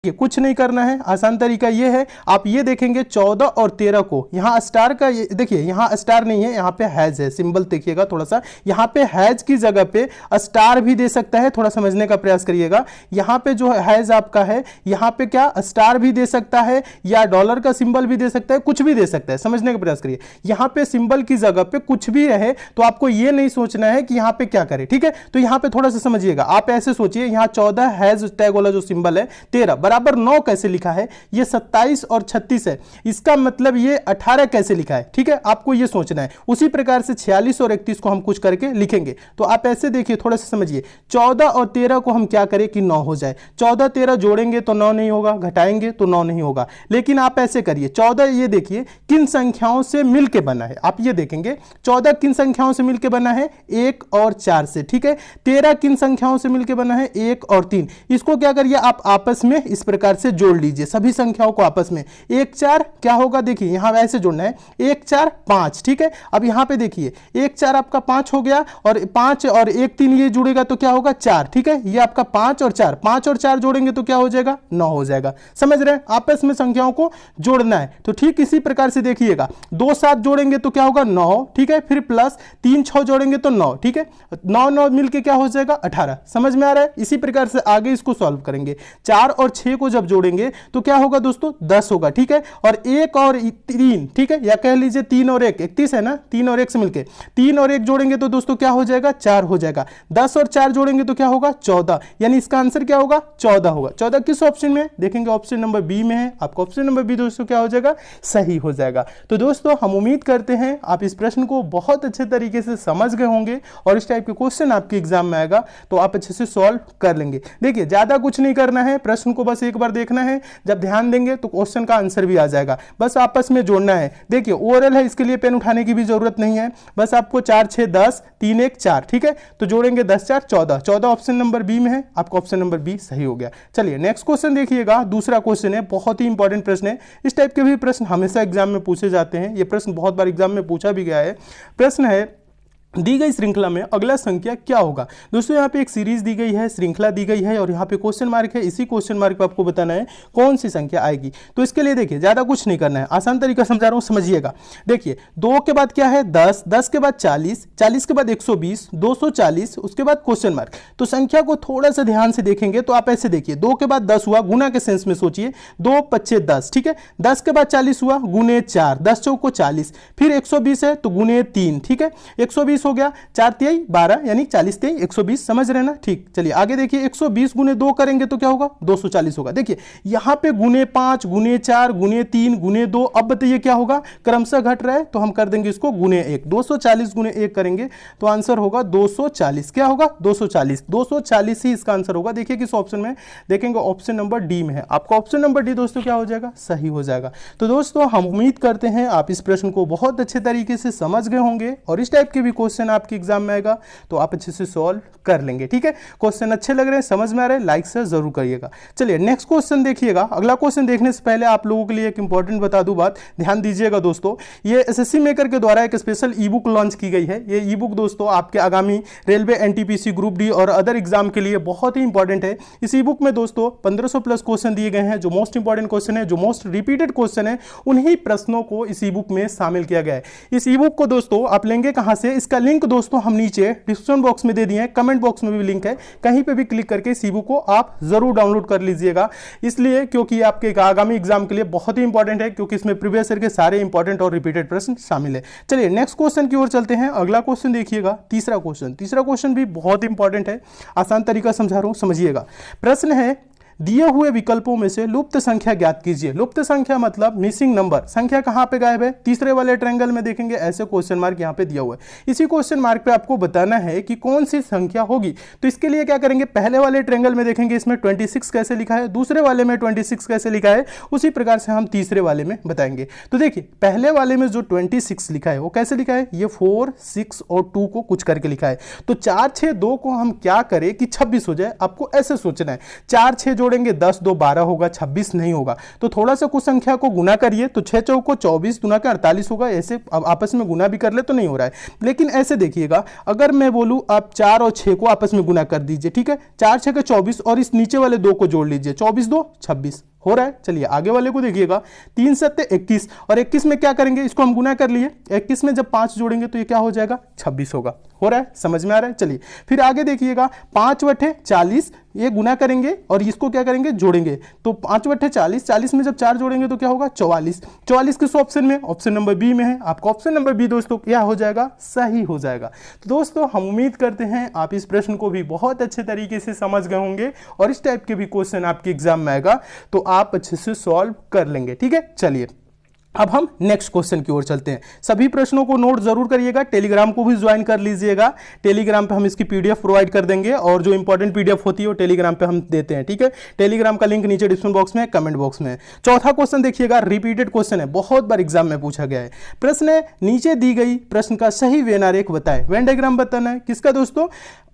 ये कुछ नहीं करना है, आसान तरीका ये है, आप ये देखेंगे 14 और 13 को, यहाँ स्टार का देखिए, यहाँ स्टार नहीं है, यहाँ पे हैज है, सिंबल देखिएगा थोड़ा सा, यहाँ पे हैज की जगह पे स्टार भी दे सकता है, थोड़ा समझने का प्रयास करिएगा। यहाँ पे जो हैज आपका है, यहाँ पे क्या स्टार भी दे सकता है या डॉलर का सिंबल भी दे सकता है, कुछ भी दे सकता है, समझने का प्रयास करिए। यहाँ पे सिंबल की जगह पे कुछ भी रहे तो आपको ये नहीं सोचना है कि यहाँ पे क्या करे, ठीक है। तो यहाँ पे थोड़ा सा समझिएगा, आप ऐसे सोचिए, यहाँ 14 हैज टैग वाला जो सिंबल है, 13 बराबर 9 कैसे लिखा है, ये 27 और 36 है, इसका मतलब ये 18 कैसे लिखा है, ठीक है, आपको ये सोचना है। उसी प्रकार से 46 और 31 को हम कुछ करके लिखेंगे, तो आप ऐसे देखिए, थोड़ा सा समझिए, 14 और 13 को हम क्या करें कि 9 हो जाए, 14 13 जोड़ेंगे तो 9 नहीं होगा, घटाएंगे तो 9 नहीं होगा, लेकिन आप ऐसे करिए, 14 ये देखिए किन संख्याओं से मिलके बना है, आप ये देखेंगे 14 किन संख्याओं से मिलके बना है, 1 और 4 से, ठीक है। 13 किन संख्याओं से मिलके बना है, 1 और 3, इसको क्या करिए आप आपस में इस प्रकार से जोड़ लीजिए, सभी संख्याओं को आपस में, 1 4 क्या होगा, देखिए यहां ऐसे जोड़ना है, 1 4 5, ठीक है। अब यहां पे देखिए 1 4 आपका 5 हो गया, और 5 और 1 3 ये जुड़ेगा तो क्या होगा 4, ठीक है। ये आपका 5 और 4, 5 और 4 जोड़ेंगे तो क्या हो जाएगा 9 हो जाएगा, समझ रहे हैं, आपस में संख्याओं को जोड़ना है। तो ठीक इसी प्रकार से देखिएगा, 2 7 जोड़ेंगे तो क्या होगा 9, ठीक है, फिर प्लस 3 6 जोड़ेंगे तो 9, ठीक है, 9 9 मिलके क्या हो जाएगा 18, समझ में आ रहा है। इसी प्रकार से आगे इसको सॉल्व करेंगे, 4 और 6 को जब जोड़ेंगे तो क्या होगा दोस्तों 10 होगा, ठीक है, और 1 और 3, ठीक है, या कह लीजिए 3 और 1 31 है ना, 3 और 1 से मिलके 3 और 1 जोड़ेंगे तो दोस्तों क्या हो जाएगा 4 हो जाएगा, 10 और 4 जोड़ेंगे तो क्या होगा 14, यानी इसका आंसर क्या होगा 14 होगा। 14 किस ऑप्शन में देखेंगे, ऑप्शन नंबर बी में है, आपका ऑप्शन नंबर बी दोस्तों क्या हो जाएगा सही हो जाएगा। तो दोस्तों हम उम्मीद करते हैं आप इस प्रश्न को बहुत अच्छे तरीके से समझ गए होंगे, और इस टाइप के क्वेश्चन आपके एग्जाम में आएगा तो आप अच्छे से सॉल्व कर लेंगे। देखिए ज्यादा कुछ नहीं करना है, प्रश्न को बस एक बार देखना है, जब ध्यान देंगे तो क्वेश्चन का आंसर भी आ जाएगा, बस आपस में जोड़ना है। देखिए ओरल है, इसके लिए पेन उठाने की भी जरूरत नहीं है, बस आपको 4 6 10 3 1 4, ठीक है, तो जोड़ेंगे 10 4 14, 14 ऑप्शन नंबर बी में है, आपका ऑप्शन नंबर बी सही हो गया। चलिए नेक्स्ट क्वेश्चन देखिएगा, दूसरा क्वेश्चन है, बहुत ही इंपॉर्टेंट प्रश्न है, इस टाइप के भी प्रश्न हमेशा एग्जाम में पूछे जाते हैं, ये प्रश्न बहुत बार एग्जाम में पूछा भी गया है। प्रश्न है, दी गई श्रृंखला में अगला संख्या क्या होगा। दोस्तों यहाँ पे एक सीरीज दी गई है, श्रृंखला दी गई है, और यहाँ पे क्वेश्चन मार्क है, इसी क्वेश्चन मार्क पे आपको बताना है कौन सी संख्या आएगी। तो इसके लिए देखिए ज्यादा कुछ नहीं करना है, आसान तरीका समझा रहा हूँ, समझिएगा। देखिए 2 के बाद क्या है 10, 10 के बाद 40, 40 के बाद 120, 240, उसके बाद क्वेश्चन मार्क। तो संख्या को थोड़ा सा ध्यान से देखेंगे तो आप ऐसे देखिए, 2 के बाद 10 हुआ, गुना के सेंस में सोचिए, 2 5 10, ठीक है, 10 के बाद 40 हुआ, गुने 4, 10 चौको 40, फिर 120 है तो गुने 3, ठीक है, 120 हो गया, 4 3 12, यानी 40 3 120, समझ रहे ना, ठीक। चलिए आगे देखिए, 120 गुने 2 करेंगे तो क्या होगा 240 होगा। देखिए यहां पे गुने 5 गुने 4 गुने 3 गुने 2, अब बताइए क्या होगा, क्रमशः घट रहा है तो हम कर देंगे इसको गुने 1, 240 गुने 1 करेंगे तो आंसर होगा 240, क्या होगा 240, 240 ही इसका आंसर होगा। देखिए किस ऑप्शन में, देखेंगे ऑप्शन नंबर डी में है, आपका ऑप्शन नंबर डी दोस्तों क्या हो जाएगा सही हो जाएगा। तो दोस्तों हम उम्मीद करते हैं आप इस प्रश्न को बहुत अच्छे तरीके से समझ गए होंगे, और इस टाइप के भी क्वेश्चन आपके एग्जाम में आएगा तो आप अच्छे से सॉल्व कर लेंगे, ठीक है। क्वेश्चन अच्छे लग रहे हैं, समझ में आ रहे हैं, लाइक से जरूर करिएगा। चलिए नेक्स्ट क्वेश्चन देखिएगा। अगला क्वेश्चन देखने से पहले आप लोगों के लिए एक इंपॉर्टेंट बता दूं बात, ध्यान दीजिएगा दोस्तों, ये एसएससी मेकर के द्वारा एक स्पेशल ई बुक लॉन्च की गई है। ये ई बुक दोस्तों आपके आगामी रेलवे, एनटीपीसी, ग्रुप डी और अदर एग्जाम के लिए बहुत ही इंपॉर्टेंट है। इस ई बुक में दोस्तों 1500 प्लस क्वेश्चन दिए गए हैं, जो मोस्ट इंपॉर्टेंट क्वेश्चन है, जो मोस्ट रिपीटेड क्वेश्चन है, उन्हीं प्रश्नों को इस ई बुक में शामिल किया गया है। इस ई बुक को दोस्तों आप लेंगे कहां से, इसका लिंक दोस्तों हम नीचे डिस्क्रिप्शन बॉक्स में दे दिए हैं, कमेंट बॉक्स में भी लिंक है, कहीं पे भी क्लिक करके इस ई-बुक को आप जरूर डाउनलोड कर लीजिएगा, इसलिए क्योंकि आपके आगामी एग्जाम के लिए बहुत ही इंपॉर्टेंट है, क्योंकि इसमें प्रीवियस ईयर के सारे इंपॉर्टेंट और रिपीटेड प्रश्न शामिल है। चलिए नेक्स्ट क्वेश्चन की ओर चलते हैं। अगला क्वेश्चन देखिएगा, तीसरा क्वेश्चन भी बहुत इंपॉर्टेंट है, आसान तरीका समझा रहा हूं, समझिएगा। प्रश्न है, दिए हुए विकल्पों में से लुप्त संख्या ज्ञात कीजिए। लुप्त संख्या मतलब मिसिंग नंबर, संख्या कहां पे गायब है, तीसरे वाले ट्रायंगल में देखेंगे ऐसे क्वेश्चन मार्क यहां पे दिया हुआ है। इसी क्वेश्चन मार्क पे आपको बताना है कि कौन सी संख्या होगी। तो इसके लिए क्या करेंगे, पहले वाले ट्रायंगल में देखेंगे इसमें 26 कैसे लिखा है, दूसरे वाले में 26 कैसे लिखा है, उसी प्रकार से हम तीसरे वाले में बताएंगे। तो देखिए पहले वाले में जो 26 लिखा है वो कैसे लिखा है, ये 4 6 और 2 को कुछ करके लिखा है। तो 4 6 2 को हम क्या करें कि 26 हो जाए, आपको ऐसे सोचना है। 4 6 जोड़ेंगे 10 2 12 होगा, 26 नहीं होगा। तो थोड़ा सा कुछ संख्या को गुना करिए, तो 6 चौको 24 गुना के 48 होगा। ऐसे अब आपस में गुना भी कर ले तो नहीं हो रहा है, लेकिन ऐसे देखिएगा, अगर मैं बोलूं आप 4 और 6 को आपस में गुना कर दीजिए, ठीक है, 4 6 के 24 और इस नीचे वाले 2 को जोड़ लीजिए, 24 2 26 हो रहा है। चलिए आगे वाले को देखिएगा, 3 7 21 और 21 में क्या करेंगे, इसको हम गुना कर लिए, 21 में जब 5 जोड़ेंगे तो ये क्या हो जाएगा, 26 होगा। हो रहा है, समझ में आ रहा है। चलिए फिर आगे देखिएगा, 5 बटे 40 ये गुना करेंगे और इसको क्या करेंगे, जोड़ेंगे, तो 5 बटे 40, 40 में जब 4 जोड़ेंगे तो क्या होगा, 44। 44 किस ऑप्शन में, ऑप्शन नंबर बी में है। आपका ऑप्शन नंबर बी दोस्तों क्या हो जाएगा, सही हो जाएगा। तो दोस्तों हम उम्मीद करते हैं आप इस प्रश्न को भी बहुत अच्छे तरीके से समझ गए होंगे और इस टाइप के भी क्वेश्चन आपके एग्जाम में आएगा तो आप अच्छे से सॉल्व कर लेंगे। ठीक है, चलिए अब हम नेक्स्ट क्वेश्चन की ओर चलते हैं। सभी प्रश्नों को नोट जरूर करिएगा, टेलीग्राम को भी ज्वाइन कर लीजिएगा। टेलीग्राम पे हम इसकी पीडीएफ प्रोवाइड कर देंगे और जो इंपॉर्टेंट पीडीएफ होती है वो टेलीग्राम पे हम देते हैं। ठीक है, टेलीग्राम का लिंक नीचे डिस्क्रिप्शन बॉक्स में, कमेंट बॉक्स में। चौथा क्वेश्चन देखिएगा, रिपीटेड क्वेश्चन है, बहुत बार एग्जाम में पूछा गया है। प्रश्न है, नीचे दी गई प्रश्न का सही वेन आरेख बताएं। वेन डायग्राम बताना है किसका दोस्तों,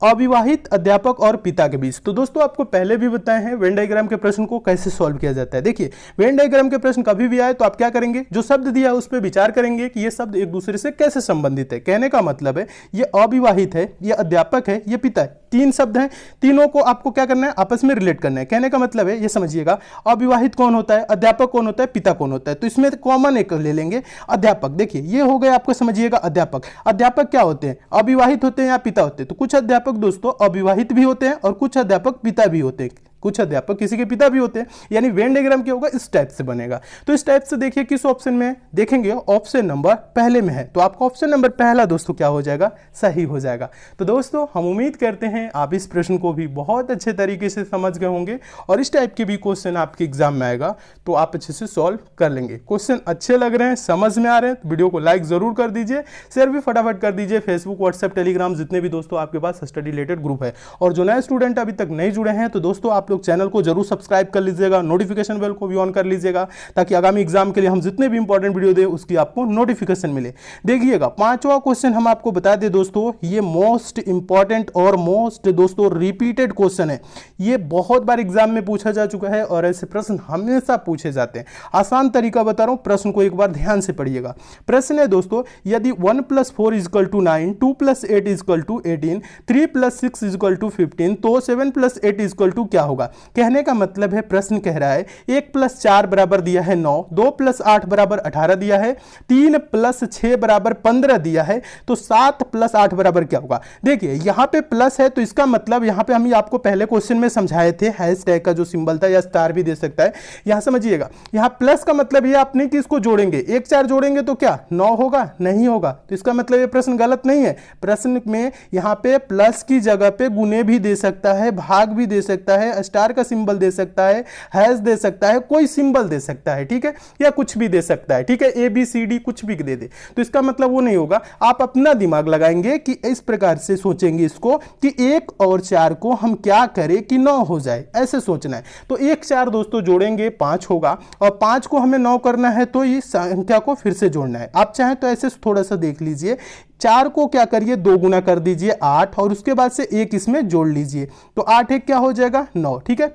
अविवाहित अध्यापक और पिता के बीच। तो दोस्तों आपको पहले भी बताए हैं वेन डायग्राम के प्रश्न को कैसे सॉल्व किया जाता है। देखिए वेन डायग्राम के प्रश्न कभी भी आए तो आप क्या करेंगे, जो शब्द दिया है उस पर विचार करेंगे कि ये शब्द एक दूसरे से कैसे संबंधित है। कहने का मतलब है ये अविवाहित है, ये अध्यापक है, ये पिता है, 3 शब्द हैं, तीनों को आपको क्या करना है, आपस में रिलेट करना है। कहने का मतलब है ये समझिएगा, अविवाहित कौन होता है, अध्यापक कौन होता है, पिता कौन होता है, तो इसमें कॉमन एक ले लेंगे, अध्यापक। देखिए ये हो गया आपको समझिएगा अध्यापक। अध्यापक क्या होते हैं, अविवाहित होते हैं या पिता होते हैं। तो कुछ अध्यापक दोस्तों अविवाहित भी होते हैं और कुछ अध्यापक पिता भी होते हैं, कुछ अध्यापक किसी के पिता भी होते हैं। यानी वेन डायग्राम क्या होगा, इस टाइप से बनेगा। तो इस टाइप से देखिए किस ऑप्शन में देखेंगे, ऑप्शन नंबर पहले में है, तो आपका ऑप्शन नंबर पहला दोस्तों क्या हो जाएगा, सही हो जाएगा। तो दोस्तों हम उम्मीद करते हैं आप इस प्रश्न को भी बहुत अच्छे तरीके से समझ गए होंगे और इस टाइप के भी क्वेश्चन आपके एग्जाम में आएगा तो आप अच्छे से सॉल्व कर लेंगे। क्वेश्चन अच्छे लग रहे हैं, समझ में आ रहे हैं तो वीडियो को लाइक जरूर कर दीजिए, शेयर भी फटाफट कर दीजिए। फेसबुक, व्हाट्सएप, टेलीग्राम जितने भी दोस्तों आपके पास स्टडी रिलेटेड ग्रुप है, और जो नए स्टूडेंट अभी तक नहीं जुड़े हैं तो दोस्तों आप लोग चैनल को जरूर सब्सक्राइब कर लीजिएगा, नोटिफिकेशन बेल को भी ऑन कर लीजिएगा ताकि आगामी एग्जाम के लिए हम जितने भी इंपॉर्टेंट वीडियो दें उसकी आपको नोटिफिकेशन मिले। देखिएगा पांचवा क्वेश्चन हम आपको बता दें दोस्तों, ये मोस्ट इंपॉर्टेंट और मोस्ट दोस्तों रिपीटेड क्वेश्चन है। ये बहुत बार एग्जाम में पूछा जा चुका है और ऐसे प्रश्न हमेशा पूछे जाते हैं। आसान तरीका बता रहा हूं, प्रश्न को एक बार ध्यान से पढ़िएगा। प्रश्न है दोस्तों, यदि 1 + 4 = 9, 2 + 8 = 18, 3 + 6 = 15, तो 7 + 8 = क्या होगा। कहने का मतलब है प्रश्न कह रहा है 1 + 4 बराबर दिया है 9, 2 + 8 बराबर 18 दिया है, 3 + 6 बराबर 15 दिया है, तो 7 + 8 बराबर क्या होगा। देखिए यहां पे प्लस है तो इसका मतलब यहां पे हम आपको पहले क्वेश्चन में समझाए थे, हैशटैग का जो सिंबल था या स्टार भी दे सकता है। यहां समझिएगा, यहां प्लस का मतलब ये आपने कि इसको जोड़ेंगे, 1 4 जोड़ेंगे तो क्या 9 होगा, नहीं होगा, तो इसका मतलब ये प्रश्न गलत नहीं है। प्रश्न में यहां पे प्लस की जगह पे गुने भी दे सकता है, भाग भी दे सकता है, स्टार का सिंबल दे सकता है, हैश दे सकता है, कोई सिंबल दे सकता है, ठीक है, या कुछ भी दे सकता है, ठीक है, ABCD कुछ भी दे दे, तो इसका मतलब वो नहीं होगा। आप अपना दिमाग लगाएंगे कि इस प्रकार से सोचेंगे इसको कि 1 और 4 को हम क्या करें कि 9 हो जाए, ऐसे सोचना है। तो 1 4 दोस्तों जोड़ेंगे 5 होगा और 5 को हमें 9 करना है तो इस संख्या को फिर से जोड़ना है। आप चाहें तो ऐसे थोड़ा सा देख लीजिए, 4 को क्या करिए 2 गुना कर दीजिए 8 और उसके बाद से 1 इसमें जोड़ लीजिए, तो 8 1 क्या हो जाएगा 9, ठीक है।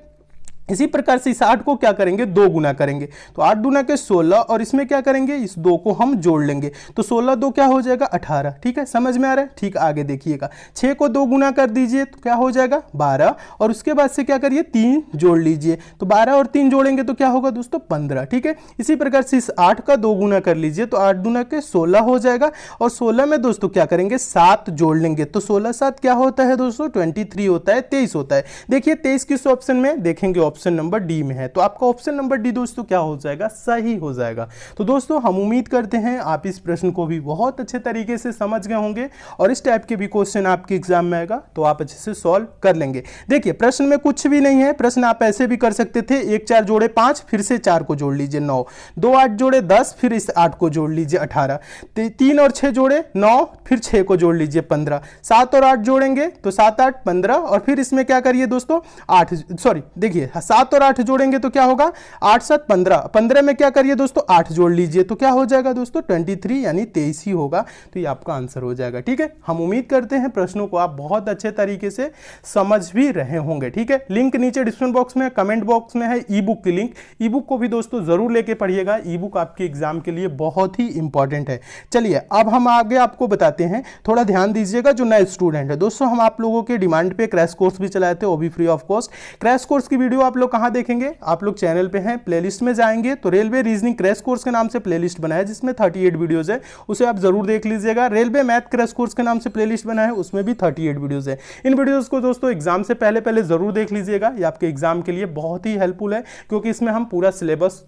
इसी प्रकार से इस 8 को क्या करेंगे 2 गुना करेंगे, तो 8 दूना के 16 और इसमें क्या करेंगे इस 2 को हम जोड़ लेंगे, तो 16 2 क्या हो जाएगा 18, ठीक है, समझ में आ रहा है। ठीक, आगे देखिएगा, 6 को 2 गुना कर दीजिए तो क्या हो जाएगा 12 और उसके बाद से क्या करिए 3 जोड़ लीजिए, तो 12 और 3 जोड़ेंगे तो क्या होगा दोस्तों 15, ठीक है। इसी प्रकार से इस 8 का 2 गुना कर लीजिए तो 8 दूना के 16 हो जाएगा और 16 में दोस्तों क्या करेंगे 7 जोड़ लेंगे, तो 16 7 क्या होता है दोस्तों 23 होता है, 23 होता है। देखिए 23 किस ऑप्शन में देखेंगे, ऑप्शन नंबर डी में है, तो आपका ऑप्शन नंबर डी दोस्तों क्या हो जाएगा, सही हो जाएगा। तो दोस्तों हम उम्मीद करते हैं आप इस प्रश्न को भी बहुत अच्छे तरीके से समझ गए होंगे और इस टाइप के भी क्वेश्चन आपके एग्जाम में आएगा तो आप अच्छे से सॉल्व कर लेंगे। देखिए प्रश्न में कुछ भी नहीं है, प्रश्न आप ऐसे भी कर सकते थे, 1 4 जोड़े 5, फिर से 4 को जोड़ लीजिए 9, 2 8 जोड़े 10, फिर इस 8 को जोड़ लीजिए 18, 3 और 6 जोड़े 9, फिर 6 को जोड़ लीजिए 15, 7 और 8 जोड़ेंगे तो 7 8 15 और फिर इसमें क्या करिए दोस्तों 8 सॉरी देखिए 7 और 8 जोड़ेंगे तो क्या होगा 8 7 15, 15 में क्या करिए दोस्तों 8 जोड़ लीजिए तो क्या हो जाएगा दोस्तों 23 यानी 23 ही होगा। तो ये आपका आंसर हो जाएगा। ठीक है, हम उम्मीद करते हैं प्रश्नों को आप बहुत अच्छे तरीके से समझ भी रहे होंगे। ठीक है, लिंक नीचे डिस्क्रिप्शन बॉक्स में, कमेंट बॉक्स में है ई बुक की लिंक। ई बुक को भी दोस्तों जरूर लेके पढ़िएगा, ई बुक आपके एग्जाम के लिए बहुत ही इंपॉर्टेंट है। चलिए अब हम आगे आपको बताते हैं, थोड़ा ध्यान दीजिएगा जो नए स्टूडेंट है। दोस्तों हम आप लोगों के डिमांड पे क्रैश कोर्स भी चलाए थे, वो भी free of cost. Crash course की वीडियो आप लोग कहां देखेंगे, आप लोग चैनल पे हैं, प्लेलिस्ट में जाएंगे तो रेलवे रीजनिंग क्रैश कोर्स के नाम से प्लेलिस्ट बना है जिसमें 38 वीडियोस है, उसे आप जरूर देख लीजिएगा। रेलवे मैथ क्रैश कोर्स के नाम से प्लेलिस्ट बना है, उसमें भी 38 वीडियोस है। इन वीडियोस को दोस्तों एग्जाम से पहले पहले जरूर देख लीजिएगा, ये आपके एग्जाम के लिए बहुत ही हेल्पफुल है क्योंकि इसमें हम पूरा सिलेबस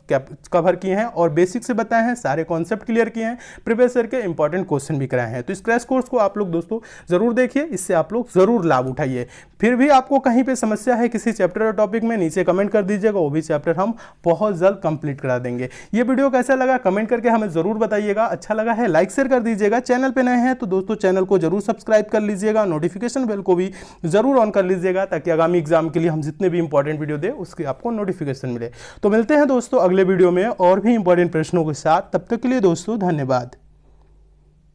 कवर किए हैं और बेसिक से बताए हैं, सारे कॉन्सेप्ट क्लियर किए हैं, प्रीवियस ईयर के इंपॉर्टेंट क्वेश्चन भी कराए हैं। तो इस क्रैश कोर्स को आप लोग दोस्तों जरूर देखिए, इससे आप लोग जरूर लाभ उठाइए। फिर भी आपको कहीं पे समस्या है किसी चैप्टर और टॉपिक में, नीचे कमेंट कर दीजिएगा, वो भी चैप्टर हम बहुत जल्द कंप्लीट करा देंगे। ये वीडियो कैसा लगा कमेंट करके हमें जरूर बताइएगा, अच्छा लगा है लाइक शेयर कर दीजिएगा, चैनल पे नए हैं तो दोस्तों चैनल को जरूर सब्सक्राइब कर लीजिएगा, नोटिफिकेशन बेल को भी जरूर ऑन कर लीजिएगा ताकि आगामी एग्जाम के लिए हम जितने भी इंपॉर्टेंट वीडियो दे उसकी आपको नोटिफिकेशन मिले। तो मिलते हैं दोस्तों अगले वीडियो में और भी इंपॉर्टेंट प्रश्नों के साथ, तब तक के लिए दोस्तों धन्यवाद।